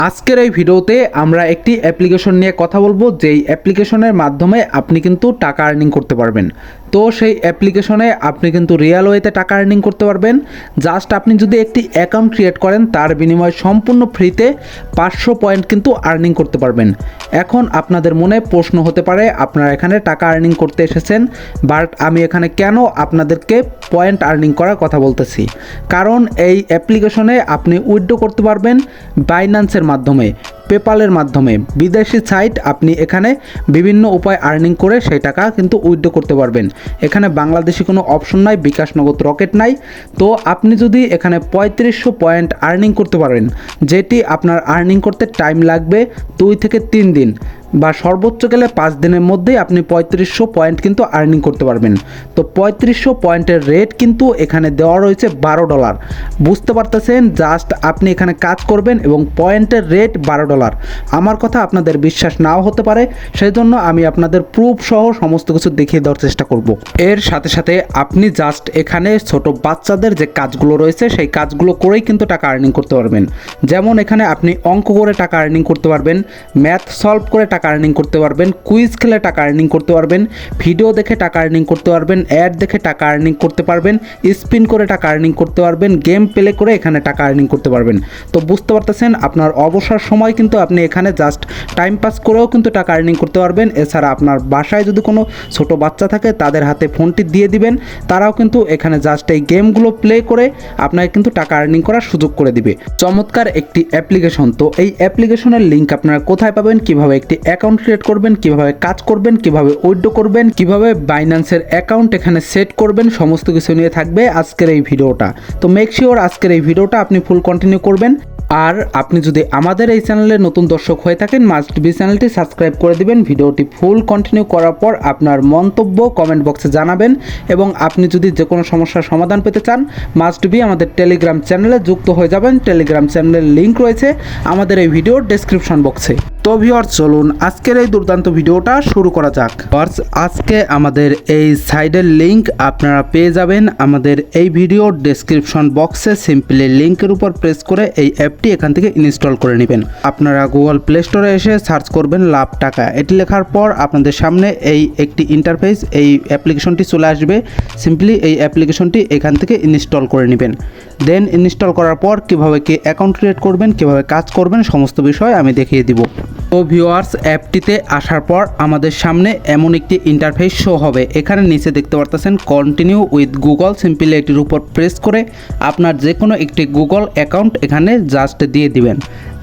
আজকের এই ভিডিওতে আমরা একটি অ্যাপ্লিকেশন নিয়ে কথা বলবো, যেই অ্যাপ্লিকেশনের মাধ্যমে আপনি কিন্তু টাকা আর্নিং করতে পারবেন। তো সেই অ্যাপ্লিকেশনে আপনি কিন্তু রিয়েল ওয়েতে টাকা আর্নিং করতে পারবেন। জাস্ট আপনি যদি একটি অ্যাকাউন্ট ক্রিয়েট করেন, তার বিনিময়ে সম্পূর্ণ ফ্রিতে 500 পয়েন্ট কিন্তু আর্নিং করতে পারবেন। এখন আপনাদের মনে প্রশ্ন হতে পারে, আপনারা এখানে টাকা আর্নিং করতে এসেছেন, বাট আমি এখানে কেন আপনাদেরকে পয়েন্ট আর্নিং করার কথা বলতেছি? কারণ এই অ্যাপ্লিকেশনে আপনি উইথড্র করতে পারবেন বাইন্যান্সের মাধ্যমে, পেপালের মাধ্যমে, বিদেশি সাইট। আপনি এখানে বিভিন্ন উপায় আর্নিং করে সেই টাকা কিন্তু উইথড্র করতে পারবেন। এখানে বাংলাদেশি কোনো অপশন নাই, বিকাশ নগদ রকেট নাই। তো আপনি যদি এখানে 3500 পয়েন্ট আর্নিং করতে পারেন, যেটি আপনার আর্নিং করতে টাইম লাগবে 2 থেকে 3 দিন, বা সর্বোচ্চ গেলে 5 দিনের মধ্যেই আপনি 3500 পয়েন্ট কিন্তু আর্নিং করতে পারবেন। তো 3500 পয়েন্টের রেট কিন্তু এখানে দেওয়া রয়েছে $12। বুঝতে পারতেছেন? জাস্ট আপনি এখানে কাজ করবেন এবং পয়েন্টের রেট $12। আমার কথা আপনাদের বিশ্বাস নাও হতে পারে, সেই জন্য আমি আপনাদের প্রুফ সহ সমস্ত কিছু দেখিয়ে দেওয়ার চেষ্টা করব। এর সাথে সাথে আপনি জাস্ট এখানে ছোট বাচ্চাদের যে কাজগুলো রয়েছে, সেই কাজগুলো করেই কিন্তু টাকা আর্নিং করতে পারবেন। যেমন এখানে আপনি অঙ্ক করে টাকা আর্নিং করতে পারবেন, ম্যাথ সলভ করে টাকা আর্নিং করতে পারবেন, কুইজ খেলে টাকা আর্নিং করতে পারবেন, ভিডিও দেখে টাকা আর্নিং করতে পারবেন, অ্যাড দেখে টাকা আর্নিং করতে পারবেন, স্পিন করে টাকা আর্নিং করতে পারবেন, গেম প্লে করে এখানে টাকা আর্নিং করতে পারবেন। তো বুঝতে পারতেছেন, আপনার অবসর সময় কিন্তু আপনি এখানে জাস্ট টাইম পাস করেও কিন্তু টাকা আর্নিং করতে পারবেন। এছাড়া আপনার বাসায় যদি কোনো ছোট বাচ্চা থাকে, তাদের হাতে ফোনটি দিয়ে দিবেন, তারাও কিন্তু এখানে জাস্ট এই গেমগুলো প্লে করে আপনাকে কিন্তু টাকা আর্নিং করার সুযোগ করে দিবে। চমৎকার একটি অ্যাপ্লিকেশন। তো এই অ্যাপ্লিকেশনের লিঙ্ক আপনারা কোথায় পাবেন, কিভাবে একটি অ্যাকাউন্ট ক্রিয়েট করবেন, কিভাবে কাজ করবেন, কিভাবে উইথড্র করবেন, কিভাবে বাইন্যান্সের অ্যাকাউন্ট এখানে সেট করবেন, সমস্ত কিছু নিয়ে থাকবে আজকের এই ভিডিওটা। তো মেক শিওর আজকের এই ভিডিওটা আপনি ফুল কন্টিনিউ করবেন। আর আপনি যদি আমাদের এই চ্যানেলে নতুন দর্শক হয়ে থাকেন, মাস্ট বি চ্যানেলটি সাবস্ক্রাইব করে দিবেন। ভিডিওটি ফুল কন্টিনিউ করার পর আপনার মন্তব্য কমেন্ট বক্সে জানাবেন, এবং আপনি যদি যে কোনো সমস্যার সমাধান পেতে চান, মাস্ট বি আমাদের টেলিগ্রাম চ্যানেলে যুক্ত হয়ে যাবেন। টেলিগ্রাম চ্যানেলের লিঙ্ক রয়েছে আমাদের এই ভিডিওর ডেসক্রিপশন বক্সে। তো ভিউয়ার্স, চলুন আজকের এই দুর্দান্ত ভিডিওটা শুরু করা যাক। আজকে আমাদের এই সাইডের লিঙ্ক আপনারা পেয়ে যাবেন আমাদের এই ভিডিওর ডেসক্রিপশন বক্সে। সিম্পলি লিঙ্কের উপর প্রেস করে এই অ্যাপটি এখান থেকে ইনস্টল করে নেবেন। আপনারা গুগল প্লে স্টোরে এসে সার্চ করবেন লাভ টাকা। এটি লেখার পর আপনাদের সামনে এই একটি ইন্টারফেস, এই অ্যাপ্লিকেশনটি চলে আসবে। সিম্পলি এই অ্যাপ্লিকেশনটি এখান থেকে ইনস্টল করে নেবেন। দেন ইনস্টল করার পর কীভাবে কি অ্যাকাউন্ট ক্রিয়েট করবেন, কীভাবে কাজ করবেন, সমস্ত বিষয় আমি দেখিয়ে দিব। তো ভিউয়ার্স, অ্যাপটিতে আসার পর আমাদের সামনে এমন একটি ইন্টারফেস শো হবে। এখানে নিচে দেখতে পারতেছেন কন্টিনিউ উইথ গুগল। সিম্পলি এটির উপর প্রেস করে আপনার যে কোনো একটি গুগল অ্যাকাউন্ট এখানে জাস্ট দিয়ে দিবেন,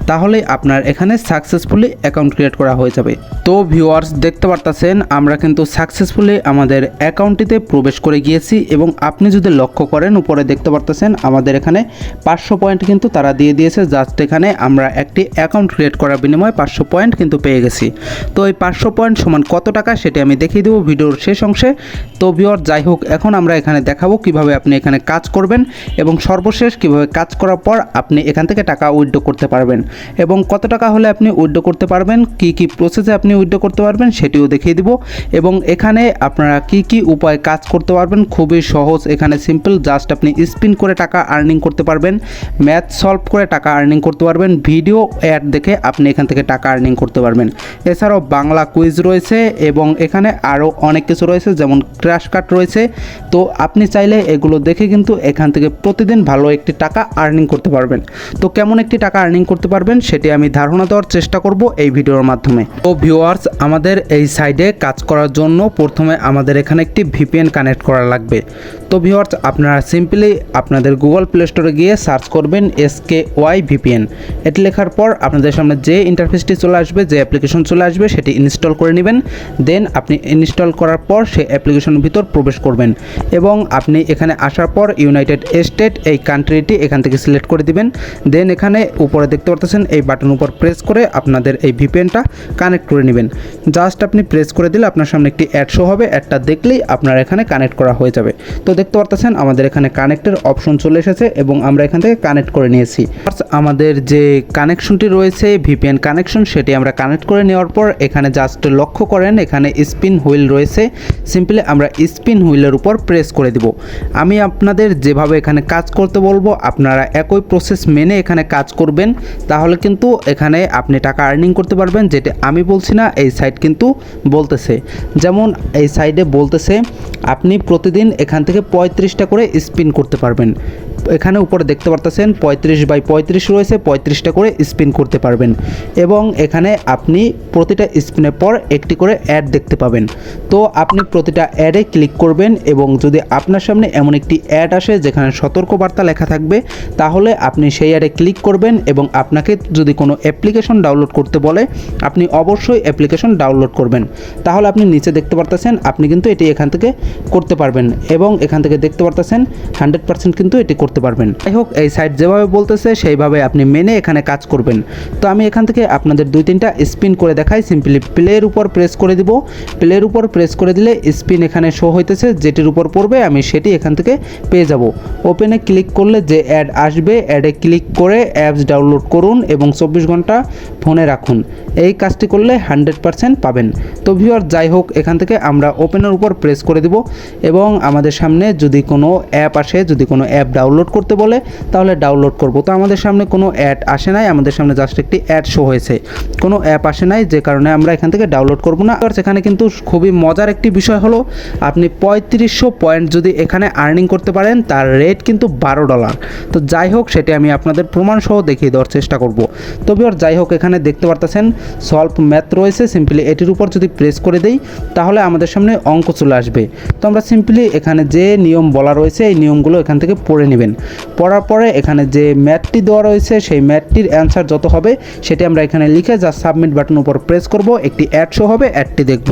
তাহলে আপনার এখানে সাকসেসফুলি অ্যাকাউন্ট ক্রিয়েট করা হয়ে যাবে। তো ভিউয়ার্স, দেখতে পারতেছেন আমরা কিন্তু সাকসেসফুলি আমাদের অ্যাকাউন্টটিতে প্রবেশ করে গিয়েছি, এবং আপনি যদি লক্ষ্য করেন উপরে দেখতে পারতেছেন আমাদের এখানে 500 পয়েন্ট কিন্তু তারা দিয়ে দিয়েছে। জাস্ট এখানে আমরা একটি অ্যাকাউন্ট ক্রিয়েট করার বিনিময়ে 500 পয়েন্ট কিন্তু পেয়ে গেছি। তো এই 500 পয়েন্ট সমান কত টাকা সেটি আমি দেখিয়ে দেবো ভিডিওর শেষ অংশে। তো ভিউয়ার্স, যাই হোক, এখন আমরা এখানে দেখাবো কিভাবে আপনি এখানে কাজ করবেন, এবং সর্বশেষ কিভাবে কাজ করার পর আপনি এখান থেকে টাকা উইথড্র করতে পারবেন, এবং কত টাকা হলে আপনি উইথড্র করতে পারবেন, কি কি প্রসেসে আপনি উইথড্র করতে পারবেন সেটিও দেখিয়ে দিব। এবং এখানে আপনারা কি কি উপায়ে কাজ করতে পারবেন, খুবই সহজ। এখানে সিম্পল, জাস্ট আপনি স্পিন করে টাকা আর্নিং করতে পারবেন, ম্যাথ সলভ করে টাকা আর্নিং করতে পারবেন, ভিডিও অ্যাড দেখে আপনি এখান থেকে টাকা আর্নিং করতে পারবেন। এছাড়াও বাংলা কুইজ রয়েছে, এবং এখানে আরও অনেক কিছু রয়েছে, যেমন ক্র্যাশ কার্ড রয়েছে। তো আপনি চাইলে এগুলো দেখে কিন্তু এখান থেকে প্রতিদিন ভালো একটি টাকা আর্নিং করতে পারবেন। তো কেমন একটি টাকা আর্নিং করতে পারবেন সেটি আমি ধারণা দেওয়ার চেষ্টা করব এই ভিডিওর মাধ্যমে। তো ভিউয়ার্স, আমাদের এই সাইডে কাজ করার জন্য প্রথমে আমাদের এখানে একটি ভিপিএন কানেক্ট করা লাগবে। তো ভিউয়ার্স, আপনারা সিম্পলি আপনাদের গুগল প্লে স্টোরে গিয়ে সার্চ করবেন SKY VPN। এটি লেখার পর আপনাদের সামনে যে ইন্টারফেসটি চলে আসবে, যে অ্যাপ্লিকেশন চলে আসবে, সেটি ইনস্টল করে নেবেন। দেন আপনি ইনস্টল করার পর সেই অ্যাপ্লিকেশনের ভিতর প্রবেশ করবেন, এবং আপনি এখানে আসার পর ইউনাইটেড স্টেট এই কান্ট্রিটি এখান থেকে সিলেক্ট করে দিবেন। দেন এখানে উপরে দেখতে পারতেছেন এই বাটন উপর প্রেস করে আপনাদের এই ভিপিএনটা কানেক্ট করে নেবেন। জাস্ট আপনি প্রেস করে দিলে আপনার সামনে একটি অ্যাড শো হবে। অ্যাডটা দেখলেই আপনার এখানে কানেক্ট করা হয়ে যাবে। তো দেখতে পারতেছেন আমাদের এখানে কানেক্টের অপশন চলে এসেছে, এবং আমরা এখান থেকে কানেক্ট করে নিয়েছি। আমাদের যে কানেকশনটি রয়েছে ভিপিএন কানেকশন, সেটি আমরা কানেক্ট করে নেওয়ার পর এখানে জাস্ট লক্ষ্য করেন এখানে স্পিন হুইল রয়েছে। সিম্পলি আমরা স্পিন হুইলের উপর প্রেস করে দিব। আমি আপনাদের যেভাবে এখানে কাজ করতে বলবো, আপনারা একই প্রসেস মেনে এখানে কাজ করবেন, তাহলে তাহলে কিন্তু এখানে আপনি টাকা আর্নিং করতে পারবেন, যেটা আমি বলছি না, এই সাইট কিন্তু বলতেছে। যেমন এই সাইডে বলতেছে আপনি প্রতিদিন এখান থেকে 35টা করে স্পিন করতে পারবেন। এখানে উপরে দেখতে পারতেছেন 35/35 রয়েছে, 35টা করে স্পিন করতে পারবেন এবং এখানে আপনি প্রতিটা স্পিনের পর একটি করে অ্যাড দেখতে পাবেন। তো আপনি প্রতিটা অ্যাডে ক্লিক করবেন এবং যদি আপনার সামনে এমন একটি অ্যাড আসে যেখানে সতর্কবার্তা লেখা থাকবে, তাহলে আপনি সেই অ্যাডে ক্লিক করবেন এবং আপনাকে যদি কোনো অ্যাপ্লিকেশন ডাউনলোড করতে বলে, আপনি অবশ্যই অ্যাপ্লিকেশন ডাউনলোড করবেন। তাহলে আপনি নিচে দেখতে পারতেছেন আপনি কিন্তু এটি এখান থেকে করতে পারবেন এবং এখান থেকে দেখতে পারতেছেন 100% কিন্তু এটি করতে পারবেন। যাই হোক, এই সাইট যেভাবে বলতেছে সেইভাবে আপনি মেনে এখানে কাজ করবেন। তো আমি এখান থেকে আপনাদের 2-3টা স্পিন করে দেখাই। সিম্পলি প্লের উপর প্রেস করে দিব। প্লের উপর প্রেস করে দিলে স্পিন এখানে শো হইতেছে, যেটির উপর পড়বে আমি সেটি এখান থেকে পেয়ে যাব। ওপেনে ক্লিক করলে যে অ্যাড আসবে, অ্যাডে ক্লিক করে অ্যাপস ডাউনলোড করুন এবং 24 ঘন্টা ফোনে রাখুন। এই কাজটি করলে 100% পাবেন। তো ভিউয়ার, যাই হোক, এখান থেকে আমরা ওপেনের উপর প্রেস করে দিব এবং আমাদের সামনে যদি কোনো অ্যাপ আসে, যদি কোনো অ্যাপ ডাউনলোড করতে বলে, তাহলে ডাউনলোড করব। তো আমাদের সামনে কোনো অ্যাড আসে নাই, আমাদের সামনে জাস্ট একটি অ্যাড শো হয়েছে, কোনো অ্যাপ আসে নাই, যে কারণে আমরা এখান থেকে ডাউনলোড করব না। আর সেখানে কিন্তু খুবই মজার একটি বিষয় হলো, আপনি 3500 পয়েন্ট যদি এখানে আর্নিং করতে পারেন, তার রেট কিন্তু $12। তো যাই হোক, সেটি আমি আপনাদের প্রমাণ সহ দেখিয়ে দেওয়ার চেষ্টা করব। তো ভিউয়ার, যাই হোক, এখানে দেখতে পারতেছেন সলভ ম্যাথ রয়েছে। সিম্পলি এটির উপর যদি প্রেস করে দেই, তাহলে আমাদের সামনে অঙ্ক চলে আসবে। তো আমরা সিম্পলি এখানে যে নিয়ম বলা রয়েছে, এই নিয়মগুলো এখান থেকে পড়ে নেবেন। পড়ার পরে এখানে যে ম্যাথটি দেওয়া রয়েছে, সেই ম্যাথটির অ্যান্সার যত হবে সেটি আমরা এখানে লিখে যা সাবমিট বাটন উপর প্রেস করব, একটি অ্যাড শো হবে, অ্যাডটি দেখব।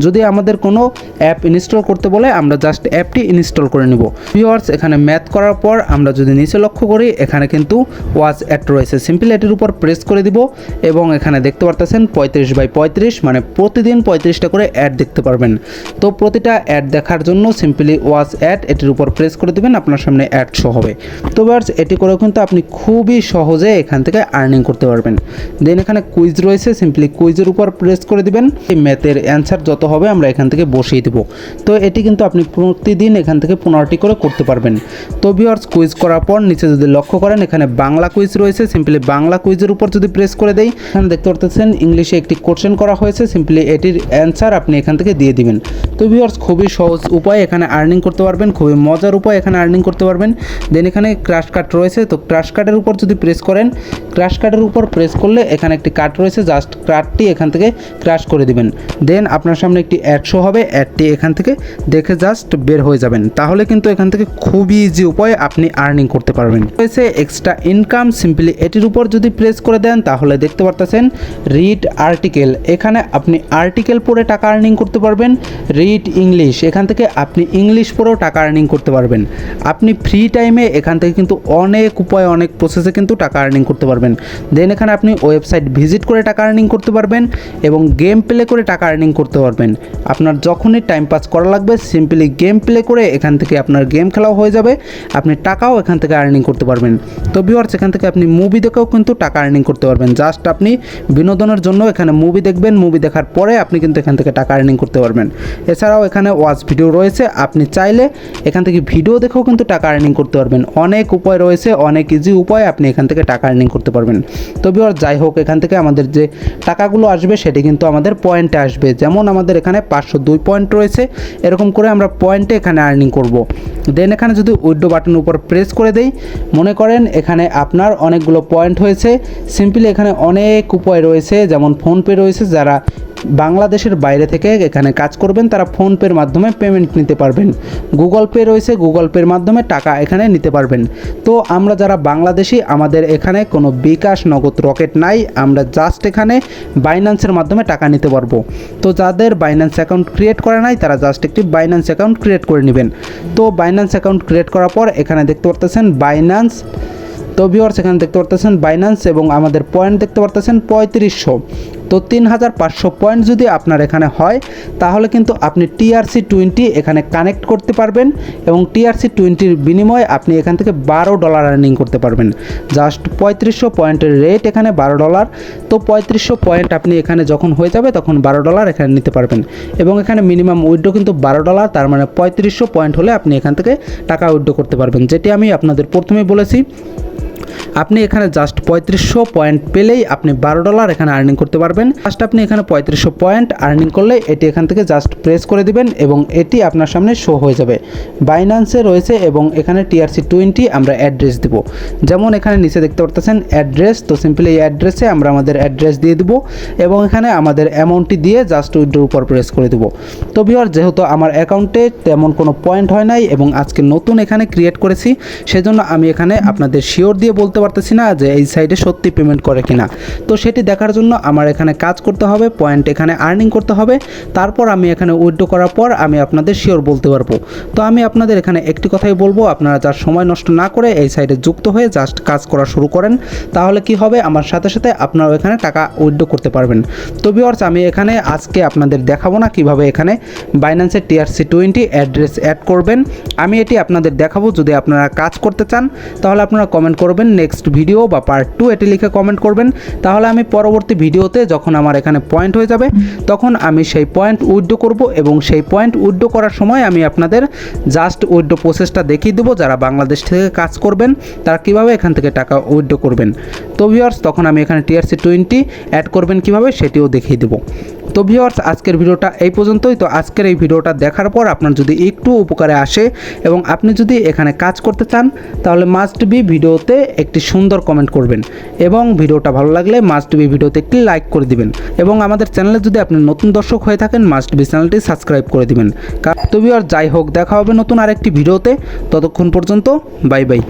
যদি আমাদের কোনো অ্যাপ ইনস্টল করতে বলে, আমরা জাস্ট অ্যাপটি ইনস্টল করে নিব। ভিউয়ার্স, এখানে ম্যাথ করার পর আমরা যদি নিচে লক্ষ্য করি, এখানে কিন্তু ওয়াচ অ্যাড রয়েছে। সিম্পলি এটির উপর প্রেস করে দিব এবং এখানে দেখতে পারতেছেন 35/35, মানে প্রতিদিন 35টা করে অ্যাড দেখতে পারবেন। তো প্রতিটা অ্যাড দেখার জন্য সিম্পলি ওয়াচ অ্যাড এটির উপর প্রেস করে দেবেন, আপনার সামনে অ্যাড শো হবে। তো ভিউয়ার্স, এটি করেও কিন্তু আপনি খুবই সহজে এখান থেকে আর্নিং করতে পারবেন। দেন এখানে কুইজ রয়েছে, সিম্পলি কুইজের উপর প্রেস করে দিবেন। এই ম্যাথের অ্যান্সার যত হবে আমরা এখান থেকে বসিয়ে দেব। তো এটি কিন্তু আপনি প্রতিদিন এখান থেকে 15টি করে করতে পারবেন। তো ভিউয়ার্স, কুইজ করার পর নিচে যদি লক্ষ্য করেন, এখানে বাংলা কুইজ রয়েছে। সিম্পলি বাংলা কুইজের উপর যদি প্রেস করে দেই, এখানে দেখতে পাচ্ছেন ইংলিশে একটি কোশ্চেন করা হয়েছে। সিম্পলি এটির অ্যান্সার আপনি এখান থেকে দিয়ে দিবেন। তো ভিউয়ার্স, খুবই সহজ উপায় এখানে আর্নিং করতে পারবেন, খুবই মজার উপায় এখানে আর্নিং করতে পারবেন। দেন এখানে ক্র্যাশ কার্ড রয়েছে। তো ক্র্যাশ কার্ডের উপর যদি প্রেস করেন, ক্র্যাশ কার্ডের উপর প্রেস করলে এখানে একটি কার্ড রয়েছে, জাস্ট কার্ডটি এখান থেকে ক্র্যাশ করে দিবেন। দেন আপনার সামনে একটি অ্যাড শো হবে, অ্যাডটি এখান থেকে দেখে জাস্ট বের হয়ে যাবেন। তাহলে কিন্তু এখান থেকে খুবই ইজি উপায় আপনি আর্নিং করতে পারবেন। রয়েছে এক্সট্রা ইনকাম। সিম্পলি এটির উপর যদি প্রেস করে দেন, তাহলে দেখতে পারতেছেন রিড আর্টিকেল। এখানে আপনি আর্টিকেল পড়ে টাকা আর্নিং করতে পারবেন। রিড ইংলিশ, এখান থেকে আপনি ইংলিশ পড়েও টাকা আর্নিং করতে পারবেন। আপনি ফ্রি টাইমে এখান থেকে কিন্তু অনেক উপায়, অনেক প্রসেসে কিন্তু টাকা আর্নিং করতে পারবেন। দেন এখানে আপনি ওয়েবসাইট ভিজিট করে টাকা আর্নিং করতে পারবেন এবং গেম প্লে করে টাকা আর্নিং করতে পারবেন। আপনার যখনই টাইম পাস করা লাগবে, সিম্পলি গেম প্লে করে এখান থেকে আপনার গেম খেলাও হয়ে যাবে, আপনি টাকাও এখান থেকে আর্নিং করতে পারবেন। তো ভিউয়ার্স, এখান থেকে আপনি মুভি দেখেও কিন্তু টাকা আর্নিং করতে পারবেন। জাস্ট আপনি বিনোদনের জন্য এখানে মুভি দেখবেন, মুভি দেখার পরে আপনি কিন্তু এখান থেকে টাকা আর্নিং করতে পারবেন। এছাড়াও এখানে ওয়াচ ভিডিও রয়েছে, আপনি চাইলে এখান থেকে ভিডিও দেখেও কিন্তু টাকা আর্নিং করতে পারবেন। অনেক উপায় রয়েছে, অনেক ইজি উপায় আপনি এখান থেকে টাকা আর্নিং করতে পারবেন। তো ভিউয়ার্স, যাই হোক, এখান থেকে আমাদের যে টাকাগুলো আসবে সেটি কিন্তু আমাদের পয়েন্টে আসবে। যেমন আমাদের এখানে 502 পয়েন্ট রয়েছে, এরকম করে আমরা পয়েন্টে এখানে আর্নিং করব। দেন এখানে যদি উইথড্র বাটনের উপর প্রেস করে দেই, মনে করেন এখানে আপনার অনেকগুলো পয়েন্ট হয়েছে। সিম্পলি এখানে অনেক উপায় রয়েছে, যেমন ফোনপে রয়েছে। যারা বাংলাদেশের বাইরে থেকে এখানে কাজ করবেন, তারা ফোনপের মাধ্যমে পেমেন্ট নিতে পারবেন। গুগল পে রয়েছে, গুগল পের মাধ্যমে টাকা এখানে নিতে পারবেন। তো আমরা যারা বাংলাদেশি, আমাদের এখানে কোনো বিকাশ, নগদ, রকেট নাই, আমরা জাস্ট এখানে বাইন্যান্সের মাধ্যমে টাকা নিতে পারবো। তো যাদের বাইন্যান্স অ্যাকাউন্ট ক্রিয়েট করা নাই, তারা জাস্ট একটি বাইন্যান্স অ্যাকাউন্ট ক্রিয়েট করে নেবেন। তো বাইন্যান্স অ্যাকাউন্ট ক্রিয়েট করার পর এখানে দেখতে পারতেছেন বাইন্যান্স। তো ভিউয়ার্স, এখানে দেখতে পারতেছেন বাইন্যান্স এবং আমাদের পয়েন্ট দেখতে পারতেছেন 3500। তো 3500 পয়েন্ট যদি আপনার এখানে হয়, তাহলে কিন্তু আপনি TRC20 এখানে কানেক্ট করতে পারবেন এবং TRC20-র বিনিময়ে আপনি এখান থেকে $12 আর্নিং করতে পারবেন। জাস্ট 3500 পয়েন্টের রেট এখানে $12। তো 3500 পয়েন্ট আপনি এখানে যখন হয়ে যাবে, তখন $12 এখানে নিতে পারবেন এবং এখানে মিনিমাম উইথড্র কিন্তু $12, তার মানে 3500 পয়েন্ট হলে আপনি এখান থেকে টাকা উইথড্র করতে পারবেন, যেটি আমি আপনাদের প্রথমে বলেছি। আপনি এখানে জাস্ট 3500 পয়েন্ট পেলেই আপনি $12 এখানে আর্নিং করতে পারবেন। জাস্ট আপনি এখানে 3500 পয়েন্ট আর্নিং করলে এটি এখান থেকে জাস্ট প্রেস করে দিবেন এবং এটি আপনার সামনে শো হয়ে যাবে। বাইন্যান্সে রয়েছে এবং এখানে TRC20 আমরা অ্যাড্রেস দিব। যেমন এখানে নিচে দেখতে পারতেছেন অ্যাড্রেস, তো সিম্পলি এই অ্যাড্রেসে আমরা আমাদের অ্যাড্রেস দিয়ে দিব এবং এখানে আমাদের অ্যামাউন্টটি দিয়ে জাস্ট উইথড্রর উপর প্রেস করে দেব। তো ভিউয়ার, যেহেতু আমার অ্যাকাউন্টে তেমন কোনো পয়েন্ট হয় নাই এবং আজকে নতুন এখানে ক্রিয়েট করেছি, সেজন্য আমি এখানে আপনাদের শিওর দিয়ে বলতে পারতেছি না যে এই সাইডে সত্যি পেমেন্ট করে কিনা। তো সেটি দেখার জন্য আমার এখানে কাজ করতে হবে, পয়েন্ট এখানে আর্নিং করতে হবে, তারপর আমি এখানে উইথড্র করার পর আমি আপনাদের শিওর বলতে পারবো। তো আমি আপনাদের এখানে একটি কথাই বলবো, আপনারা যার সময় নষ্ট না করে এই সাইডে যুক্ত হয়ে জাস্ট কাজ করা শুরু করেন, তাহলে কি হবে, আমার সাথে সাথে আপনারাও এখানে টাকা উইথড্র করতে পারবেন। তো ভিউয়ার্স, আমি এখানে আজকে আপনাদের দেখাবো না কিভাবে এখানে বাইন্যান্সের TRC20 অ্যাড্রেস অ্যাড করবেন, আমি এটি আপনাদের দেখাবো। যদি আপনারা কাজ করতে চান তাহলে আপনারা কমেন্ট করবেন নেক্সট ভিডিও বা পার্ট 2 এটি লিখে কমেন্ট করবেন, তাহলে আমি পরবর্তী ভিডিওতে যখন আমার এখানে পয়েন্ট হয়ে যাবে তখন আমি সেই পয়েন্ট উইথড্র করব এবং সেই পয়েন্ট উইথড্র করার সময় আমি আপনাদের জাস্ট উইথড্র প্রসেসটা দেখিয়ে দেবো। যারা বাংলাদেশ থেকে কাজ করবেন তারা কিভাবে এখান থেকে টাকা উইথড্র করবেন। তো ভিউয়ার্স, তখন আমি এখানে TRC20 অ্যাড করবেন কিভাবে সেটিও দেখিয়ে দেবো। তো ভিউয়ার্স, আজকের ভিডিওটা এই পর্যন্তই। তো আজকের এই ভিডিওটা দেখার পর আপনার যদি একটু উপকারে আসে এবং আপনি যদি এখানে কাজ করতে চান তাহলে মাস্ট বি ভিডিওতে একটি সুন্দর কমেন্ট করবেন এবং ভিডিওটা ভালো লাগলে মাস্ট বি ভিডিওতে একটি লাইক করে দিবেন এবং আমাদের চ্যানেলে যদি আপনি নতুন দর্শক হয়ে থাকেন মাস্ট বি চ্যানেলটি সাবস্ক্রাইব করে দিবেন। তো ভিউয়ার্স, যাই হোক, দেখা হবে নতুন আরেকটি ভিডিওতে। ততক্ষণ পর্যন্ত বাই বাই।